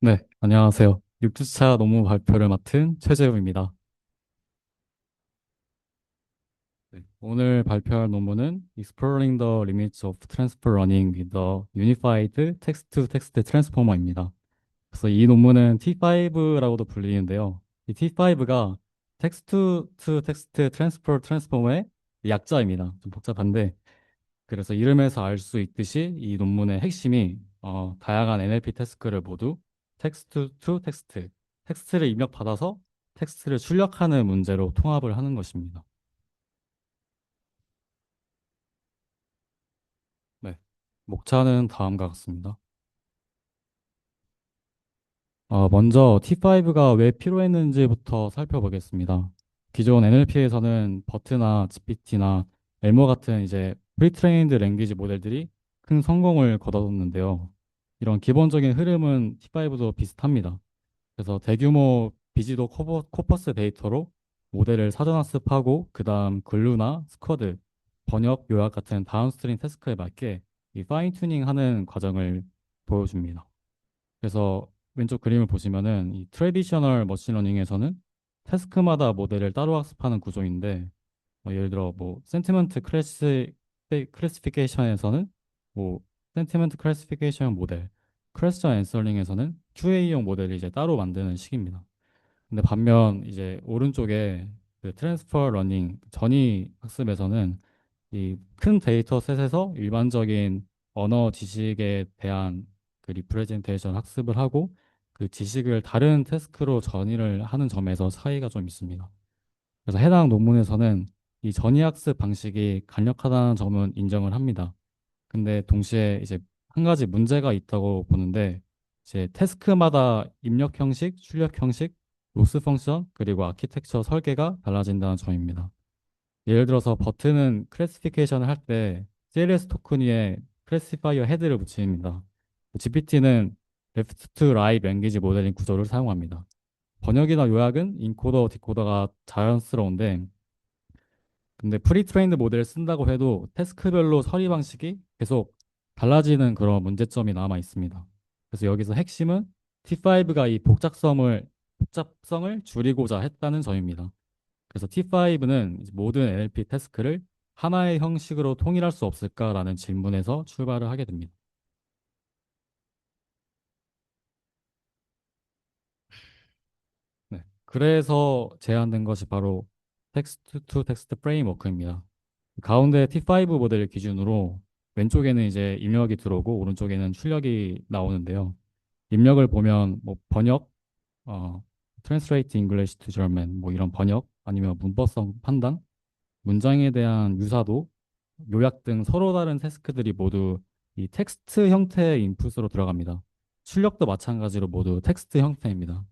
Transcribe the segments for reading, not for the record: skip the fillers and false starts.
네, 안녕하세요. 6주차 논문 발표를 맡은 최재우입니다. 네, 오늘 발표할 논문은 Exploring the Limits of Transfer Learning with the Unified Text-to-Text Transformer입니다. 그래서 이 논문은 T5라고도 불리는데요. 이 T5가 Text-to-Text Transfer Transformer의 약자입니다. 좀 복잡한데, 그래서 이름에서 알 수 있듯이 이 논문의 핵심이 다양한 NLP 태스크를 모두 텍스트 투 텍스트, 텍스트를 입력받아서 텍스트를 출력하는 문제로 통합을 하는 것입니다. 네. 목차는 다음과 같습니다. 먼저 T5가 왜 필요했는지부터 살펴보겠습니다. 기존 NLP에서는 버트나 GPT나 엘모 같은 이제 프리트레인드 랭귀지 모델들이 큰 성공을 거뒀는데요. 이런 기본적인 흐름은 T5도 비슷합니다. 그래서 대규모 비지도 코퍼스 데이터로 모델을 사전학습하고 그다음 글루나 스쿼드, 번역, 요약 같은 다운스트림 태스크에 맞게 이 파인 튜닝하는 과정을 보여줍니다. 그래서 왼쪽 그림을 보시면은 이 트레디셔널 머신러닝에서는 태스크마다 모델을 따로 학습하는 구조인데 예를 들어 뭐 센티먼트 클래시피케이션에서는 뭐 센티먼트 클래시피케이션 모델, 퀘스천 앤서링에서는 QA용 모델을 이제 따로 만드는 식입니다. 근데 반면 이제 오른쪽에 그 트랜스퍼 러닝 전위 학습에서는 이 큰 데이터 셋에서 일반적인 언어 지식에 대한 그 리프레젠테이션 학습을 하고 그 지식을 다른 태스크로 전이를 하는 점에서 차이가 좀 있습니다. 그래서 해당 논문에서는 이 전이학습 방식이 간략하다는 점은 인정을 합니다. 근데 동시에 이제 한 가지 문제가 있다고 보는데 이제 태스크마다 입력 형식, 출력 형식, 로스 펑션, 그리고 아키텍처 설계가 달라진다는 점입니다. 예를 들어서 버튼은 클래시피케이션을 할 때 CLS 토큰 위에 클래시파이어 헤드를 붙입니다. GPT는 레프트 투 라이트 랭귀지 모델링 구조를 사용합니다. 번역이나 요약은 인코더, 디코더가 자연스러운데 근데 프리트레인드 모델을 쓴다고 해도 태스크별로 처리 방식이 계속 달라지는 그런 문제점이 남아 있습니다. 그래서 여기서 핵심은 T5가 이 복잡성을 줄이고자 했다는 점입니다. 그래서 T5는 모든 NLP 태스크를 하나의 형식으로 통일할 수 없을까라는 질문에서 출발을 하게 됩니다. 네. 그래서 제안된 것이 바로 텍스트 투 텍스트 프레임워크입니다. 가운데 T5 모델 기준으로 왼쪽에는 이제 입력이 들어오고 오른쪽에는 출력이 나오는데요. 입력을 보면 뭐 번역, Translate English to German 뭐 이런 번역 아니면 문법성 판단, 문장에 대한 유사도, 요약 등 서로 다른 태스크들이 모두 이 텍스트 형태의 인풋으로 들어갑니다. 출력도 마찬가지로 모두 텍스트 형태입니다.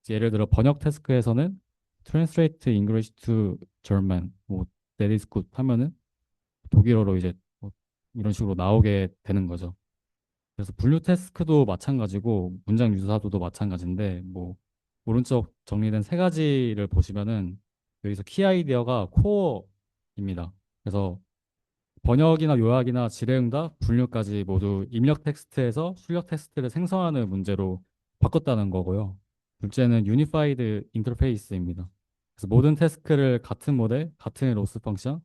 예를 들어 번역 태스크에서는 Translate English to German, 뭐 That is good 하면은 독일어로 이제 뭐 이런 식으로 나오게 되는 거죠. 그래서 분류 태스크도 마찬가지고 문장 유사도도 마찬가지인데 뭐 오른쪽 정리된 세 가지를 보시면은 여기서 키 아이디어가 코어입니다. 그래서 번역이나 요약이나 질의응답, 분류까지 모두 입력 텍스트에서 출력 텍스트를 생성하는 문제로 바꿨다는 거고요. 둘째는 유니파이드 인터페이스입니다. 그래서 모든 태스크를 같은 모델, 같은 로스 펑션,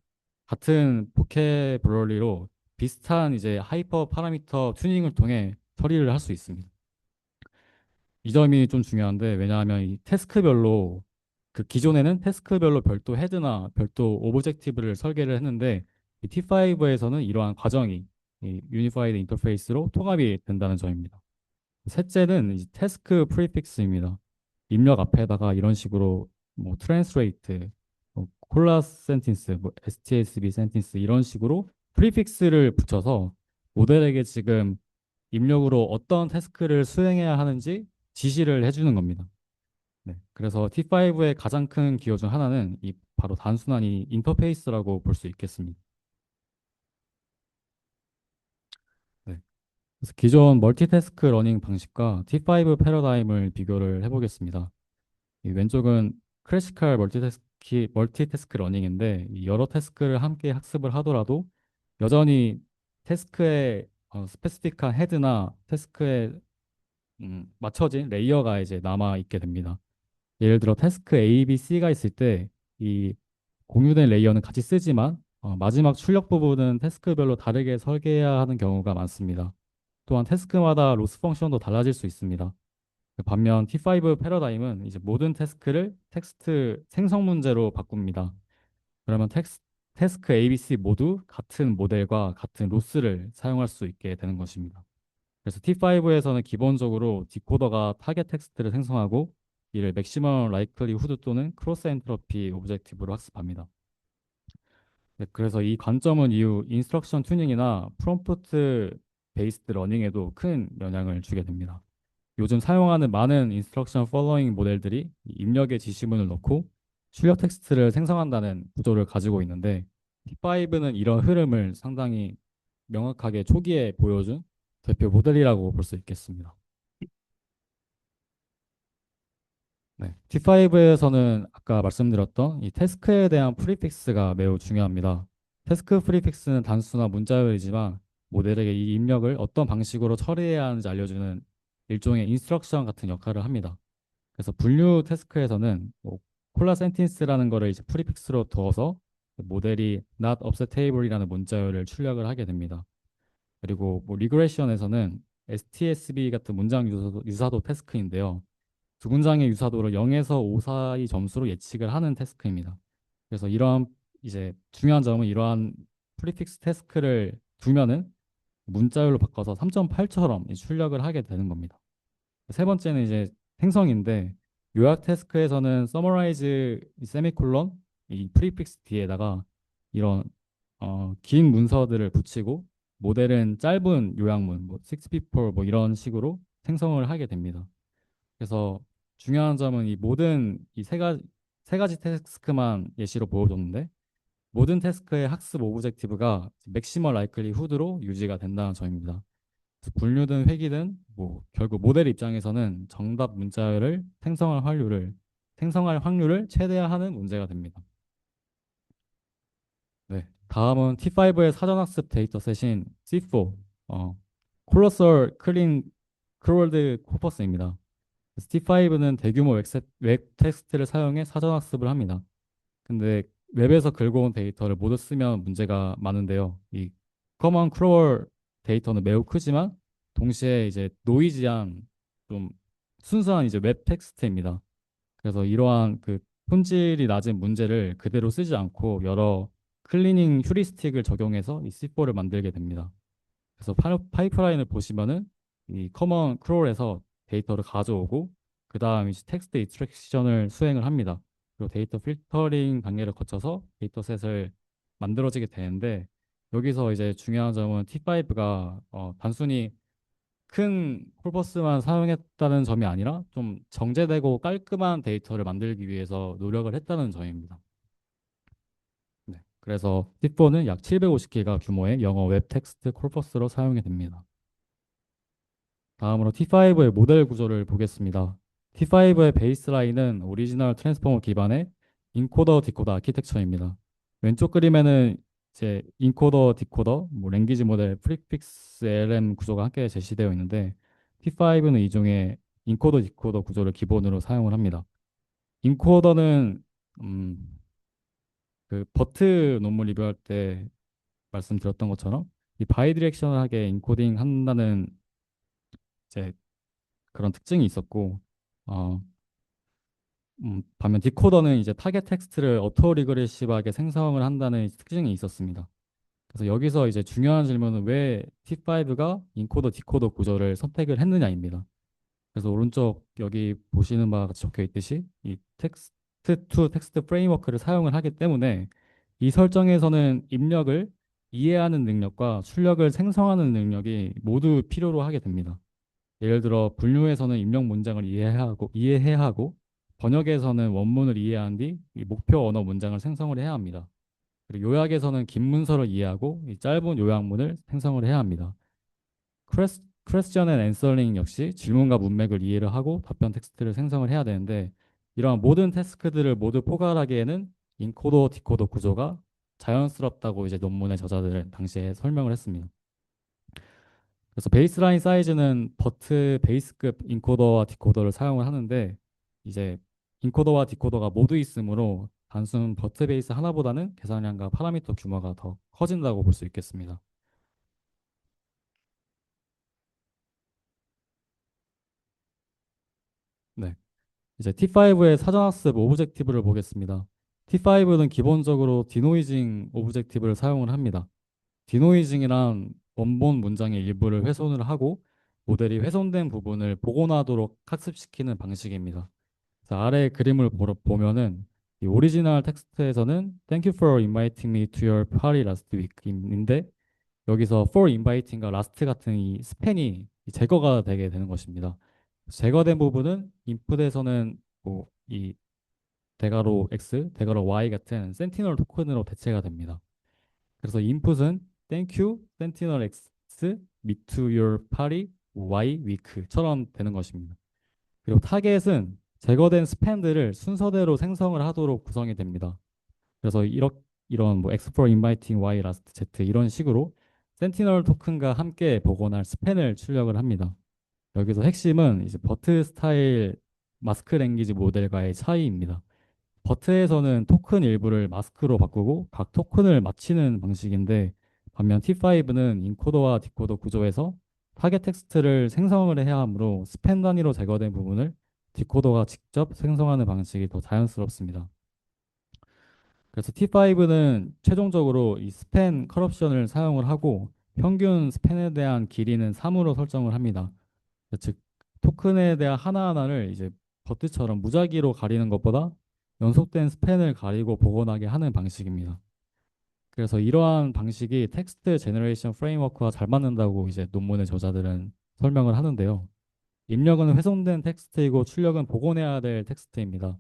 같은 보캐브러리로 비슷한 이제 하이퍼 파라미터 튜닝을 통해 처리를 할 수 있습니다. 이 점이 좀 중요한데 왜냐하면 이 태스크별로 그 기존에는 태스크별로 별도 헤드나 별도 오브젝티브를 설계를 했는데 이 T5에서는 이러한 과정이 이 유니파이드 인터페이스로 통합이 된다는 점입니다. 셋째는 이 태스크 프리픽스입니다. 입력 앞에다가 이런 식으로 뭐 트랜스레이트, 뭐 콜라 센텐스, 뭐 STSB 센텐스 이런 식으로 프리픽스를 붙여서 모델에게 지금 입력으로 어떤 태스크를 수행해야 하는지 지시를 해주는 겁니다. 네. 그래서 T5의 가장 큰 기여 중 하나는 이 바로 단순한 이 인터페이스라고 볼 수 있겠습니다. 네. 그래서 기존 멀티태스크 러닝 방식과 T5 패러다임을 비교를 해보겠습니다. 이 왼쪽은 클래시컬 멀티태스크 러닝인데 이 여러 태스크를 함께 학습을 하더라도 여전히 태스크의 스페시픽한 헤드나 태스크의 맞춰진 레이어가 이제 남아 있게 됩니다. 예를 들어 태스크 A, B, C가 있을 때 이 공유된 레이어는 같이 쓰지만 마지막 출력 부분은 태스크별로 다르게 설계해야 하는 경우가 많습니다. 또한 태스크마다 로스 펑션도 달라질 수 있습니다. 반면 T5 패러다임은 이제 모든 태스크를 텍스트 생성 문제로 바꿉니다. 그러면 태스크 A, B, C 모두 같은 모델과 같은 로스를 사용할 수 있게 되는 것입니다. 그래서 T5에서는 기본적으로 디코더가 타겟 텍스트를 생성하고 이를 맥시멈 라이클리 후드 또는 크로스 엔트로피 오브젝티브로 학습합니다. 네, 그래서 이 관점은 이후 인스트럭션 튜닝이나 프롬프트 베이스드 러닝에도 큰 영향을 주게 됩니다. 요즘 사용하는 많은 인스트럭션 팔로잉 모델들이 이 입력의 지시문을 넣고 출력 텍스트를 생성한다는 구조를 가지고 있는데 T5는 이런 흐름을 상당히 명확하게 초기에 보여준 대표 모델이라고 볼 수 있겠습니다. 네. T5에서는 아까 말씀드렸던 이 태스크에 대한 프리픽스가 매우 중요합니다. 태스크 프리픽스는 단수나 문자열이지만 모델에게 이 입력을 어떤 방식으로 처리해야 하는지 알려주는 일종의 인스트럭션 같은 역할을 합니다. 그래서 분류 태스크에서는 뭐 콜라 센틴스라는 거를 이제 프리픽스로 두어서 모델이 not offset table이라는 문자열을 출력을 하게 됩니다. 그리고 뭐 리그레션에서는 STSB 같은 문장 유사도 태스크인데요. 두 문장의 유사도를 0에서 5 사이 점수로 예측을 하는 태스크입니다. 그래서 이러한 이제 중요한 점은 이러한 프리픽스 태스크를 두면은 문자열로 바꿔서 3.8처럼 출력을 하게 되는 겁니다. 세 번째는 이제 생성인데 요약 태스크에서는 summarize 세미콜론 이 프리픽스 뒤에다가 이런 긴 문서들을 붙이고 모델은 짧은 요약문 뭐 6 before 뭐 이런 식으로 생성을 하게 됩니다. 그래서 중요한 점은 이 모든 이 세 가지 태스크만 예시로 보여줬는데 모든 태스크의 학습 오브젝티브가 맥시멀 라이클리 후드로 유지가 된다는 점입니다. 그래서 분류든 회귀든 뭐 결국 모델 입장에서는 정답 문자를 생성할 확률을 최대화하는 문제가 됩니다. 네. 다음은 T5의 사전학습 데이터셋인 C4, 콜로설 클린 크롤드 코퍼스입니다. T5는 대규모 웹 텍스트를 사용해 사전학습을 합니다. 근데 웹에서 긁어온 데이터를 모두 쓰면 문제가 많은데요. 이 커먼 크롤 데이터는 매우 크지만 동시에 이제 노이지한 좀 순수한 이제 웹 텍스트입니다. 그래서 이러한 그 품질이 낮은 문제를 그대로 쓰지 않고 여러 클리닝 휴리스틱을 적용해서 이 C4를 만들게 됩니다. 그래서 파이프라인을 보시면은 이 커먼 크롤에서 데이터를 가져오고 그 다음 이제 텍스트 익스트랙션을 수행을 합니다. 그리고 데이터 필터링 단계를 거쳐서 데이터셋을 만들어지게 되는데 여기서 이제 중요한 점은 T5가 단순히 큰 콜버스만 사용했다는 점이 아니라 좀 정제되고 깔끔한 데이터를 만들기 위해서 노력을 했다는 점입니다. 네. 그래서 T4는 약 750기가 규모의 영어 웹 텍스트 콜버스로 사용이 됩니다. 다음으로 T5의 모델 구조를 보겠습니다. T5의 베이스라인은 오리지널 트랜스포머 기반의 인코더 디코더 아키텍처입니다. 왼쪽 그림에는 이제 인코더 디코더, 뭐 랭귀지 모델, 프리픽스 LM 구조가 함께 제시되어 있는데 T5는 이종의 인코더 디코더 구조를 기본으로 사용을 합니다. 인코더는 그 버트 논문 리뷰할 때 말씀드렸던 것처럼 이 바이디렉셔널하게 인코딩 한다는 이제 그런 특징이 있었고 어, 반면 디코더는 이제 타겟 텍스트를 어토 리그레시브하게 생성을 한다는 특징이 있었습니다. 그래서 여기서 이제 중요한 질문은 왜 T5가 인코더 디코더 구조를 선택을 했느냐입니다. 그래서 오른쪽 여기 보시는 바와 같이 적혀 있듯이 이 텍스트 투 텍스트 프레임워크를 사용을 하기 때문에 이 설정에서는 입력을 이해하는 능력과 출력을 생성하는 능력이 모두 필요로 하게 됩니다. 예를 들어 분류에서는 입력 문장을 이해해야 하고 번역에서는 원문을 이해한 뒤 이 목표 언어 문장을 생성을 해야 합니다. 그리고 요약에서는 긴 문서를 이해하고 이 짧은 요약문을 생성을 해야 합니다. 퀘스천 앤 앤서링 역시 질문과 문맥을 이해를 하고 답변 텍스트를 생성을 해야 되는데 이러한 모든 태스크들을 모두 포괄하기에는 인코더 디코더 구조가 자연스럽다고 이제 논문의 저자들은 당시에 설명을 했습니다. 그래서 베이스라인 사이즈는 버트 베이스급 인코더와 디코더를 사용을 하는데 이제 인코더와 디코더가 모두 있으므로 단순 버트 베이스 하나보다는 계산량과 파라미터 규모가 더 커진다고 볼 수 있겠습니다. 네. 이제 T5의 사전학습 오브젝티브를 보겠습니다. T5는 기본적으로 디노이징 오브젝티브를 사용을 합니다. 디노이징이란 원본 문장의 일부를 훼손을 하고 모델이 훼손된 부분을 복원하도록 학습시키는 방식입니다. 자, 아래 그림을 보면은 이 오리지널 텍스트에서는 Thank you for inviting me to your party last week인데 여기서 for inviting과 last 같은 이 스팬이 제거가 되게 되는 것입니다. 제거된 부분은 인풋에서는 뭐이 대괄호 x, 대괄호 y 같은 센티널 토큰으로 대체가 됩니다. 그래서 인풋은 Thank you, Sentinel X, meet to your party, Y week처럼 되는 것입니다. 그리고 타겟은 제거된 스팬들을 순서대로 생성을 하도록 구성이 됩니다. 그래서 이런 뭐 X for inviting Y last Z 이런 식으로 센티널 토큰과 함께 복원할 스팬을 출력을 합니다. 여기서 핵심은 이제 버트 스타일 마스크 랭귀지 모델과의 차이입니다. 버트에서는 토큰 일부를 마스크로 바꾸고 각 토큰을 맞히는 방식인데 반면 T5는 인코더와 디코더 구조에서 타겟 텍스트를 생성을 해야 하므로 스팬 단위로 제거된 부분을 디코더가 직접 생성하는 방식이 더 자연스럽습니다. 그래서 T5는 최종적으로 이 스팬 커럽션을 사용을 하고 평균 스팬에 대한 길이는 3으로 설정을 합니다. 즉 토큰에 대한 하나하나를 이제 버트처럼 무작위로 가리는 것보다 연속된 스팬을 가리고 복원하게 하는 방식입니다. 그래서 이러한 방식이 텍스트 제너레이션 프레임워크와 잘 맞는다고 이제 논문의 저자들은 설명을 하는데요. 입력은 훼손된 텍스트이고 출력은 복원해야 될 텍스트입니다.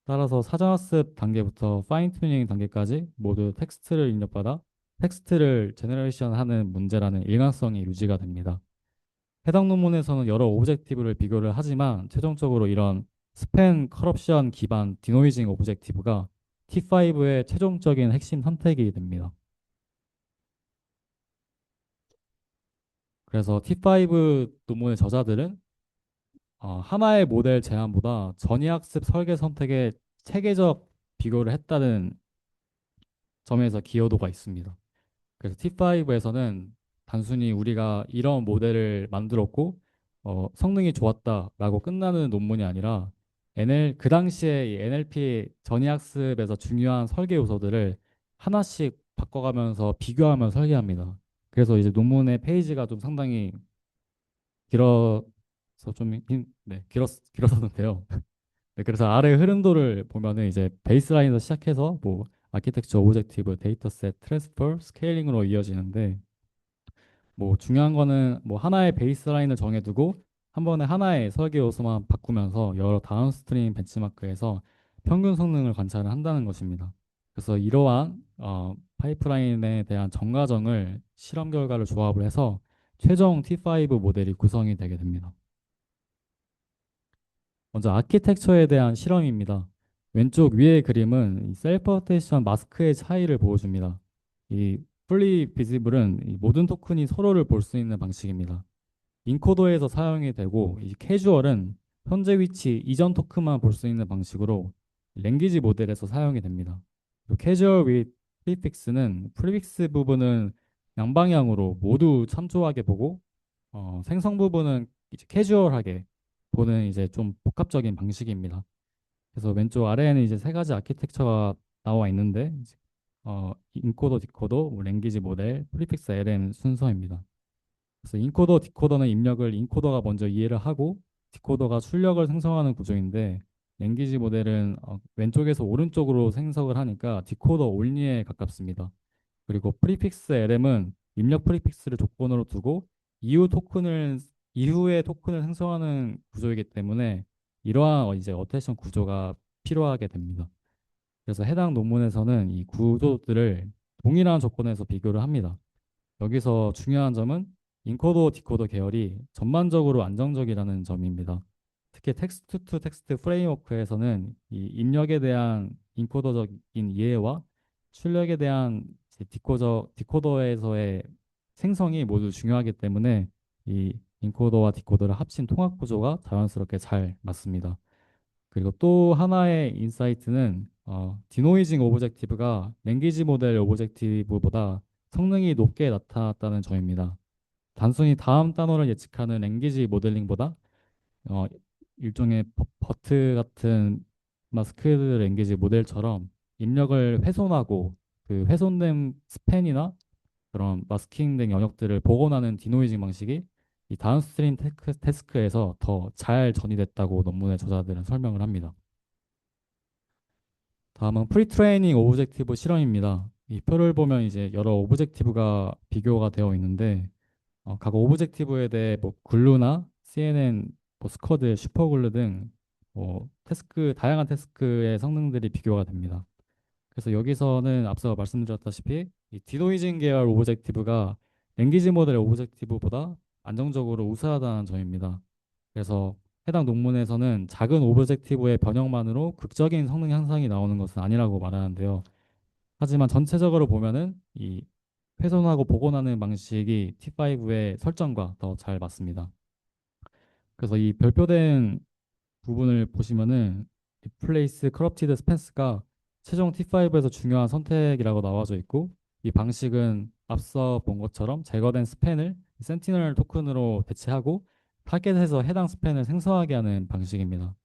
따라서 사전학습 단계부터 파인 튜닝 단계까지 모두 텍스트를 입력받아 텍스트를 제너레이션 하는 문제라는 일관성이 유지가 됩니다. 해당 논문에서는 여러 오브젝티브를 비교를 하지만 최종적으로 이런 스팬 커럽션 기반 디노이징 오브젝티브가 T5의 최종적인 핵심 선택이 됩니다. 그래서 T5 논문의 저자들은 하나의 모델 제안보다 전이학습 설계 선택에 체계적 비교를 했다는 점에서 기여도가 있습니다. 그래서 T5에서는 단순히 우리가 이런 모델을 만들었고 성능이 좋았다라고 끝나는 논문이 아니라 그 당시에 이 NLP 전이학습에서 중요한 설계 요소들을 하나씩 바꿔가면서 비교하며 설계합니다. 그래서 이제 논문의 페이지가 좀 상당히 길어서 길었었는데요. 네, 그래서 아래 흐름도를 보면은 이제 베이스라인에서 시작해서 뭐 아키텍처, 오브젝티브, 데이터셋, 트랜스퍼, 스케일링으로 이어지는데 뭐 중요한 거는 뭐 하나의 베이스라인을 정해두고 한 번에 하나의 설계 요소만 바꾸면서 여러 다운스트림 벤치마크에서 평균 성능을 관찰을 한다는 것입니다. 그래서 이러한 파이프라인에 대한 정과정을 실험 결과를 조합을 해서 최종 T5 모델이 구성이 되게 됩니다. 먼저 아키텍처에 대한 실험입니다. 왼쪽 위의 그림은 이 셀프 어테이션 마스크의 차이를 보여줍니다. 이 풀리 비지블은 이 모든 토큰이 서로를 볼 수 있는 방식입니다. 인코더에서 사용이 되고 이 캐주얼은 현재 위치 이전 토큰만 볼 수 있는 방식으로 랭귀지 모델에서 사용이 됩니다. 캐주얼 윗 프리픽스는 프리픽스 부분은 양방향으로 모두 참조하게 보고 생성 부분은 이제 캐주얼하게 보는 이제 좀 복합적인 방식입니다. 그래서 왼쪽 아래에는 이제 세 가지 아키텍처가 나와 있는데 이제 인코더, 디코더, 뭐 랭귀지 모델, 프리픽스 LN 순서입니다. 그래서 인코더, 디코더는 입력을 인코더가 먼저 이해를 하고 디코더가 출력을 생성하는 구조인데 랭귀지 모델은 왼쪽에서 오른쪽으로 생성을 하니까 디코더 온리에 가깝습니다. 그리고 프리픽스 LM은 입력 프리픽스를 조건으로 두고 이후 토큰을 이후에 토큰을 생성하는 구조이기 때문에 이러한 이제 어테이션 구조가 필요하게 됩니다. 그래서 해당 논문에서는 이 구조들을 동일한 조건에서 비교를 합니다. 여기서 중요한 점은 인코더 디코더 계열이 전반적으로 안정적이라는 점입니다. 특히 텍스트 투 텍스트 프레임워크에서는 이 입력에 대한 인코더적인 이해와 출력에 대한 이제 디코더에서의 생성이 모두 중요하기 때문에 이 인코더와 디코더를 합친 통합 구조가 자연스럽게 잘 맞습니다. 그리고 또 하나의 인사이트는 디노이징 오브젝티브가 랭귀지 모델 오브젝티브보다 성능이 높게 나타났다는 점입니다. 단순히 다음 단어를 예측하는 랭귀지 모델링보다 어, 일종의 버트 같은 마스크드 랭귀지 모델처럼 입력을 훼손하고 그 훼손된 스팬이나 그런 마스킹된 영역들을 복원하는 디노이징 방식이 이 다운스트림 태스크에서 더 잘 전이됐다고 논문의 저자들은 설명을 합니다. 다음은 프리트레이닝 오브젝티브 실험입니다. 이 표를 보면 이제 여러 오브젝티브가 비교가 되어 있는데 각 오브젝티브에 대해 뭐 글루나 CNN, 뭐 스쿼드, 슈퍼글루 등 다양한 태스크의 성능들이 비교가 됩니다. 그래서 여기서는 앞서 말씀드렸다시피 이 디노이징 계열 오브젝티브가 랭귀지 모델 오브젝티브보다 안정적으로 우수하다는 점입니다. 그래서 해당 논문에서는 작은 오브젝티브의 변형만으로 극적인 성능 향상이 나오는 것은 아니라고 말하는데요. 하지만 전체적으로 보면은 이 훼손하고 복원하는 방식이 T5의 설정과 더 잘 맞습니다. 그래서 이 별표된 부분을 보시면은 Replace Corrupted Spence가 최종 T5에서 중요한 선택이라고 나와져 있고 이 방식은 앞서 본 것처럼 제거된 스팬을 센티널 토큰으로 대체하고 타겟에서 해당 스팬을 생성하게 하는 방식입니다.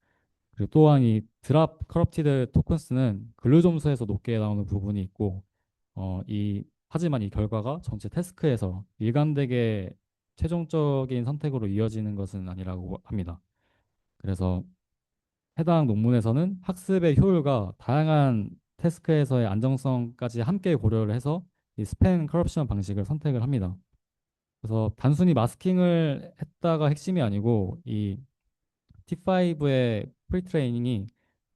그리고 또한 이 드랍 커럽티드 토큰스는 근로 점수에서 높게 나오는 부분이 있고 하지만 이 결과가 전체 태스크에서 일관되게 최종적인 선택으로 이어지는 것은 아니라고 합니다. 그래서 해당 논문에서는 학습의 효율과 다양한 태스크에서의 안정성까지 함께 고려를 해서 이 스팬 커럽션 방식을 선택을 합니다. 그래서 단순히 마스킹을 했다가 핵심이 아니고 이 T5의 프리트레이닝이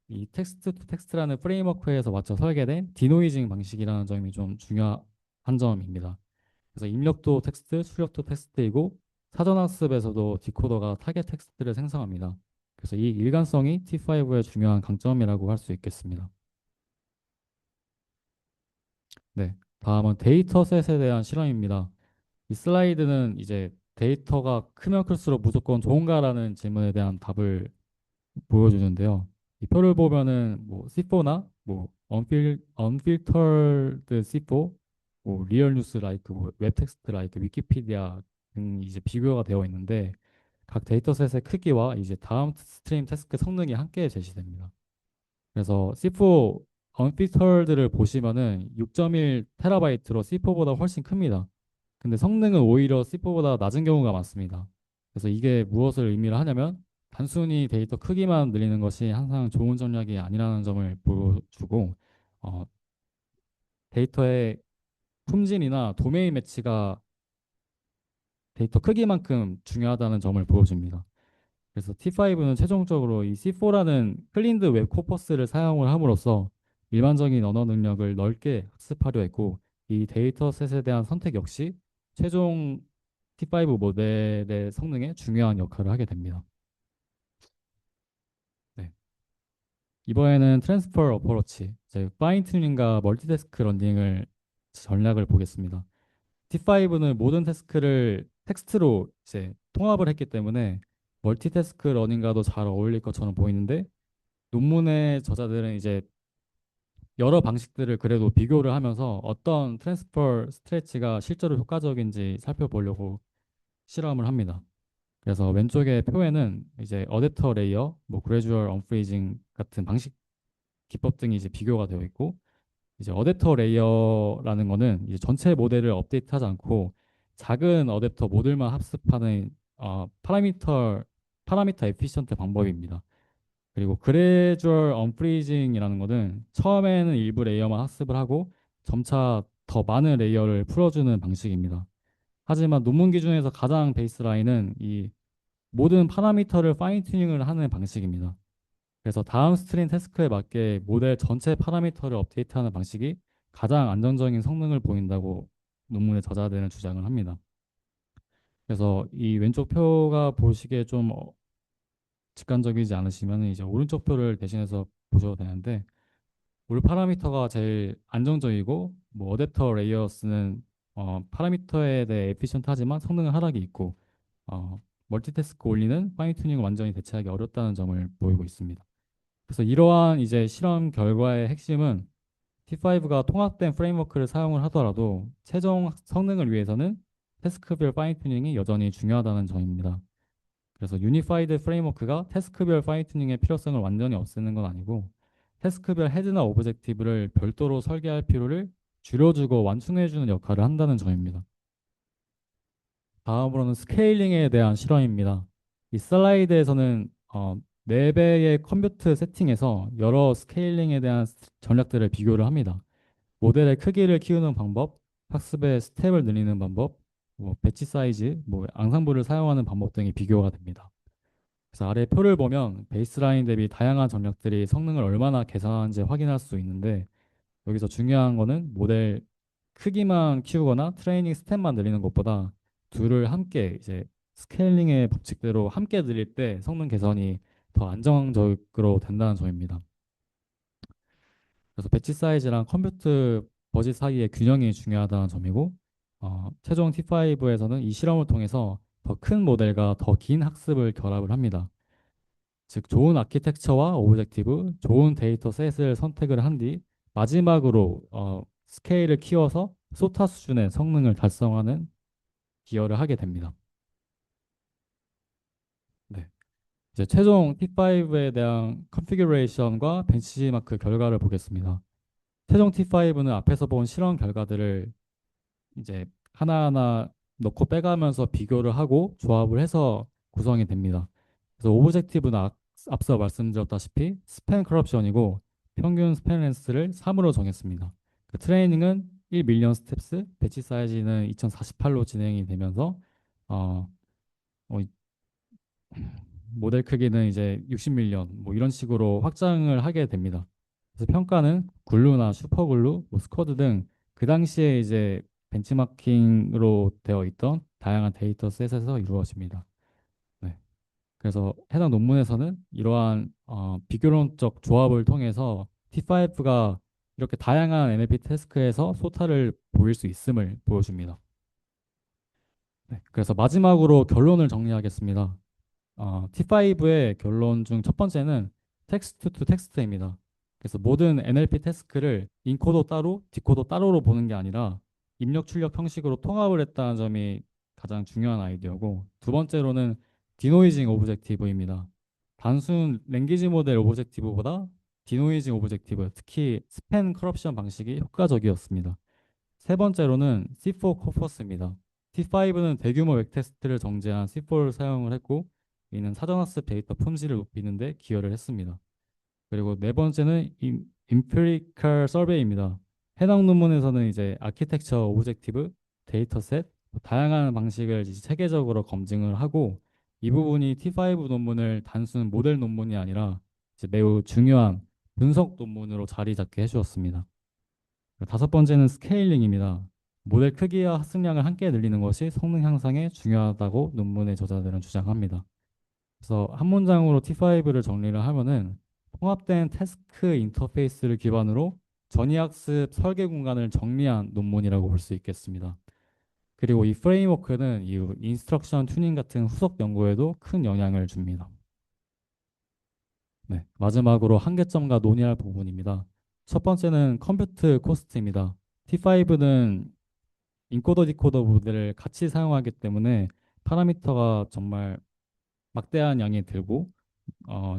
이 텍스트 투 텍스트라는 프레임워크에서 맞춰 설계된 디노이징 방식이라는 점이 좀 중요한 점입니다. 그래서 입력도 텍스트, 출력도 텍스트이고 사전학습에서도 디코더가 타겟 텍스트를 생성합니다. 그래서 이 일관성이 T5의 중요한 강점이라고 할 수 있겠습니다. 네, 다음은 데이터셋에 대한 실험입니다. 이 슬라이드는 이제 데이터가 크면 클수록 무조건 좋은가라는 질문에 대한 답을 보여주는데요. 이 표를 보면은 뭐 C4나 뭐 언필터드 C4, 뭐 리얼 뉴스 라이크, 뭐 웹텍스트 라이크, 위키피디아 등 이제 비교가 되어 있는데 각 데이터셋의 크기와 이제 다음 스트림 태스크 성능이 함께 제시됩니다. 그래서 C4 언필터드를 보시면은 6.1 테라바이트로 C4보다 훨씬 큽니다. 근데 성능은 오히려 C4보다 낮은 경우가 많습니다. 그래서 이게 무엇을 의미를 하냐면 단순히 데이터 크기만 늘리는 것이 항상 좋은 전략이 아니라는 점을 보여주고 어, 데이터의 품질이나 도메인 매치가 데이터 크기만큼 중요하다는 점을 보여줍니다. 그래서 T5는 최종적으로 이 C4라는 클린드 웹 코퍼스를 사용을 함으로써 일반적인 언어 능력을 넓게 학습하려 했고 이 데이터셋에 대한 선택 역시 최종 T5 모델의 성능에 중요한 역할을 하게 됩니다. 네. 이번에는 트랜스퍼 어프로치, 이제 파인 튜닝과 멀티태스크 런닝을 전략을 보겠습니다. T5는 모든 태스크를 텍스트로 이제 통합을 했기 때문에 멀티태스크 러닝과도 잘 어울릴 것처럼 보이는데 논문의 저자들은 이제 여러 방식들을 그래도 비교를 하면서 어떤 트랜스퍼 스트레치가 실제로 효과적인지 살펴보려고 실험을 합니다. 그래서 왼쪽의 표에는 이제 어댑터 레이어, 뭐 그래주얼 언프리징 같은 방식 기법 등이 이제 비교가 되어 있고 이제 어댑터 레이어라는 거는 이제 전체 모델을 업데이트하지 않고 작은 어댑터 모듈만 합습하는 파라미터 에피션트 방법입니다. 그리고 그래주얼 언프리징이라는 거는 처음에는 일부 레이어만 학습을 하고 점차 더 많은 레이어를 풀어주는 방식입니다. 하지만 논문 기준에서 가장 베이스라인은 이 모든 파라미터를 파인 튜닝을 하는 방식입니다. 그래서 다음 스트림 태스크에 맞게 모델 전체 파라미터를 업데이트하는 방식이 가장 안정적인 성능을 보인다고 논문의 저자들은 주장을 합니다. 그래서 이 왼쪽 표가 보시기에 좀 직관적이지 않으시면 이제 오른쪽 표를 대신해서 보셔도 되는데 올 파라미터가 제일 안정적이고 뭐 어댑터 레이어스는 파라미터에 대해 에피션트하지만 성능 하락이 있고 멀티태스크 올리는 파인 튜닝을 완전히 대체하기 어렵다는 점을 보이고 있습니다. 그래서 이러한 이제 실험 결과의 핵심은 T5가 통합된 프레임워크를 사용을 하더라도 최종 성능을 위해서는 태스크별 파인 튜닝이 여전히 중요하다는 점입니다. 그래서 유니파이드 프레임워크가 태스크별 파인 튜닝의 필요성을 완전히 없애는 건 아니고 태스크별 헤드나 오브젝티브를 별도로 설계할 필요를 줄여주고 완충해주는 역할을 한다는 점입니다. 다음으로는 스케일링에 대한 실험입니다. 이 슬라이드에서는 4배의 컴퓨트 세팅에서 여러 스케일링에 대한 전략들을 비교를 합니다. 모델의 크기를 키우는 방법, 학습의 스텝을 늘리는 방법, 뭐 배치 사이즈, 뭐 앙상블을 사용하는 방법 등이 비교가 됩니다. 그래서 아래 표를 보면 베이스라인 대비 다양한 전략들이 성능을 얼마나 개선하는지 확인할 수 있는데 여기서 중요한 거는 모델 크기만 키우거나 트레이닝 스텝만 늘리는 것보다 둘을 함께 이제 스케일링의 법칙대로 함께 늘릴 때 성능 개선이 더 안정적으로 된다는 점입니다. 그래서 배치 사이즈랑 컴퓨트 버짓 사이의 균형이 중요하다는 점이고 최종 T5에서는 이 실험을 통해서 더 큰 모델과 더 긴 학습을 결합을 합니다. 즉 좋은 아키텍처와 오브젝티브, 좋은 데이터 셋을 선택을 한 뒤 마지막으로 스케일을 키워서 소타 수준의 성능을 달성하는 기여를 하게 됩니다. 네. 이제 최종 T5에 대한 컨피규레이션과 벤치마크 결과를 보겠습니다. 최종 T5는 앞에서 본 실험 결과들을 이제 하나하나 넣고 빼가면서 비교를 하고 조합을 해서 구성이 됩니다. 그래서 오브젝티브는 앞서 말씀드렸다시피 스팬 커럽션이고 평균 스팬 렌스를 3으로 정했습니다. 그 트레이닝은 1 밀리언 스텝스, 배치 사이즈는 2048로 진행이 되면서 어, 어, 모델 크기는 이제 60밀리언 뭐 이런 식으로 확장을 하게 됩니다. 그래서 평가는 글루나 슈퍼글루, 뭐 스쿼드 등 그 당시에 이제 벤치마킹으로 되어 있던 다양한 데이터 셋에서 이루어집니다. 네. 그래서 해당 논문에서는 이러한 비교론적 조합을 통해서 T5가 이렇게 다양한 NLP 태스크에서 소타를 보일 수 있음을 보여줍니다. 네. 그래서 마지막으로 결론을 정리하겠습니다. T5의 결론 중 첫 번째는 텍스트 투 텍스트입니다. 그래서 모든 NLP 태스크를 인코더 따로, 디코더 따로로 보는 게 아니라 입력 출력 형식으로 통합을 했다는 점이 가장 중요한 아이디어고 두 번째로는 디노이징 오브젝티브입니다. 단순 랭귀지 모델 오브젝티브보다 디노이징 오브젝티브, 특히 스팬 커럽션 방식이 효과적이었습니다. 세 번째로는 C4 코퍼스입니다. T5는 대규모 웹테스트를 정제한 C4를 사용을 했고 이는 사전학습 데이터 품질을 높이는 데 기여를 했습니다. 그리고 네 번째는 Empirical Survey입니다. 해당 논문에서는 이제 아키텍처, 오브젝티브, 데이터셋, 다양한 방식을 이제 체계적으로 검증을 하고 이 부분이 T5 논문을 단순 모델 논문이 아니라 이제 매우 중요한 분석 논문으로 자리 잡게 해주었습니다. 다섯 번째는 스케일링입니다. 모델 크기와 학습량을 함께 늘리는 것이 성능 향상에 중요하다고 논문의 저자들은 주장합니다. 그래서 한 문장으로 T5를 정리를 하면은 통합된 태스크 인터페이스를 기반으로 전이학습 설계 공간을 정리한 논문이라고 볼 수 있겠습니다. 그리고 이 프레임워크는 이후 인스트럭션 튜닝 같은 후속 연구에도 큰 영향을 줍니다. 네, 마지막으로 한계점과 논의할 부분입니다. 첫 번째는 컴퓨트 코스트입니다. T5는 인코더 디코더 모델을 같이 사용하기 때문에 파라미터가 정말 막대한 양이 들고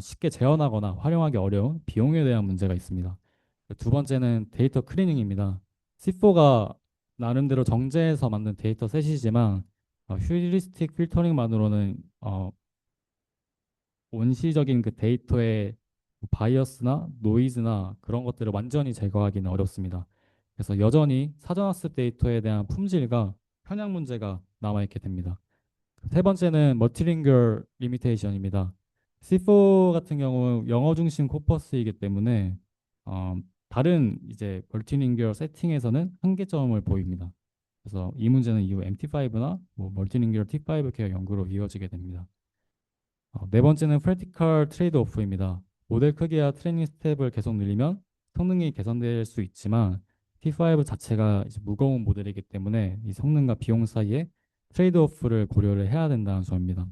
쉽게 재현하거나 활용하기 어려운 비용에 대한 문제가 있습니다. 두 번째는 데이터 클리닝입니다. C4가 나름대로 정제해서 만든 데이터 셋이지만 휴리스틱 필터링만으로는 원시적인 그 데이터의 바이어스나 노이즈나 그런 것들을 완전히 제거하기는 어렵습니다. 그래서 여전히 사전학습 데이터에 대한 품질과 편향 문제가 남아있게 됩니다. 세 번째는 멀티링걸 리미테이션입니다. C4 같은 경우 영어 중심 코퍼스이기 때문에 어, 다른 이제 멀티링걸 세팅에서는 한계점을 보입니다. 그래서 이 문제는 이후 MT5나 뭐 멀티링걸 T5 계열 연구로 이어지게 됩니다. 네 번째는 프랙티컬 트레이드 오프입니다. 모델 크기와 트레이닝 스텝을 계속 늘리면 성능이 개선될 수 있지만 T5 자체가 이제 무거운 모델이기 때문에 이 성능과 비용 사이에 트레이드오프를 고려를 해야 된다는 점입니다.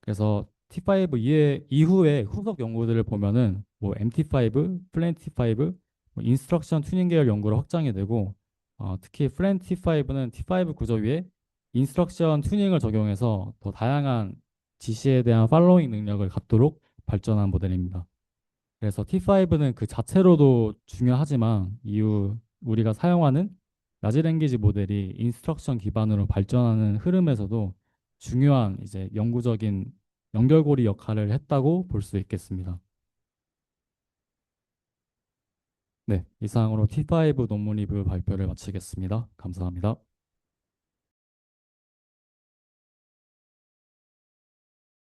그래서 T5 이후에 후속 연구들을 보면은 뭐 MT5, 플랜 T5, 뭐 인스트럭션 튜닝 계열 연구로 확장이 되고 특히 플랜 T5는 T5 구조 위에 인스트럭션 튜닝을 적용해서 더 다양한 지시에 대한 팔로잉 능력을 갖도록 발전한 모델입니다. 그래서 T5는 그 자체로도 중요하지만 이후 우리가 사용하는 라지 랭귀지 모델이 인스트럭션 기반으로 발전하는 흐름에서도 중요한 이제 영구적인 연결고리 역할을 했다고 볼 수 있겠습니다. 네, 이상으로 T5 논문 리뷰 발표를 마치겠습니다. 감사합니다.